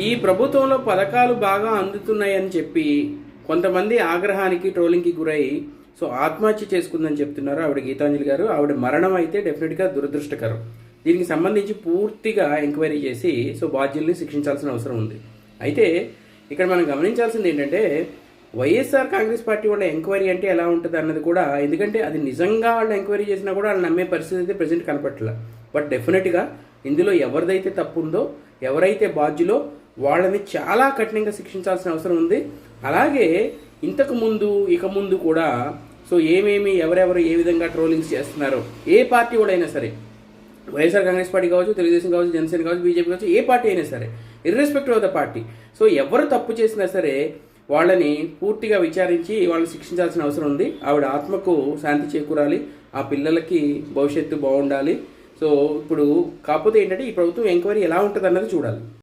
ఈ ప్రభుత్వంలో పథకాలు బాగా అందుతున్నాయని చెప్పి కొంతమంది ఆగ్రహానికి ట్రోలింగ్కి గురై సో ఆత్మహత్య చేసుకుందని చెప్తున్నారు ఆవిడ గీతాంజలి గారు. ఆవిడ మరణం అయితే డెఫినెట్గా దురదృష్టకరం. దీనికి సంబంధించి పూర్తిగా ఎంక్వైరీ చేసి సో బాధ్యుల్ని శిక్షించాల్సిన అవసరం ఉంది. అయితే ఇక్కడ మనం గమనించాల్సింది ఏంటంటే వైఎస్ఆర్ కాంగ్రెస్ పార్టీ వాళ్ళ ఎంక్వైరీ అంటే ఎలా ఉంటుంది అన్నది కూడా, ఎందుకంటే అది నిజంగా వాళ్ళు ఎంక్వైరీ చేసినా కూడా వాళ్ళు నమ్మే పరిస్థితి అయితే ప్రజెంట్ కనపట్ల. బట్ డెఫినెట్గా ఇందులో ఎవరిదైతే తప్పు ఉందో, ఎవరైతే బాధ్యులో వాళ్ళని చాలా కఠినంగా శిక్షించాల్సిన అవసరం ఉంది. అలాగే ఇంతకు ముందు ఇక ముందు కూడా సో ఏమేమి ఎవరెవరు ఏ విధంగా ట్రోలింగ్స్ చేస్తున్నారో, ఏ పార్టీ వాడైనా సరే, వైఎస్ఆర్ కాంగ్రెస్ పార్టీ కావచ్చు, తెలుగుదేశం కావచ్చు, జనసేన కావచ్చు, బీజేపీ కావచ్చు, ఏ పార్టీ అయినా సరే, irrespective of the party, so ఎవరు తప్పు చేసినా సరే వాళ్ళని పూర్తిగా విచారించి వాళ్ళని శిక్షించాల్సిన అవసరం ఉంది. ఆవిడ ఆత్మకు శాంతి చేకూరాలి, ఆ పిల్లలకి భవిష్యత్తు బాగుండాలి. సో ఇప్పుడు కాకపోతే ఏంటంటే ఈ ప్రభుత్వం ఎంక్వైరీ ఎలా ఉంటుంది అన్నది చూడాలి.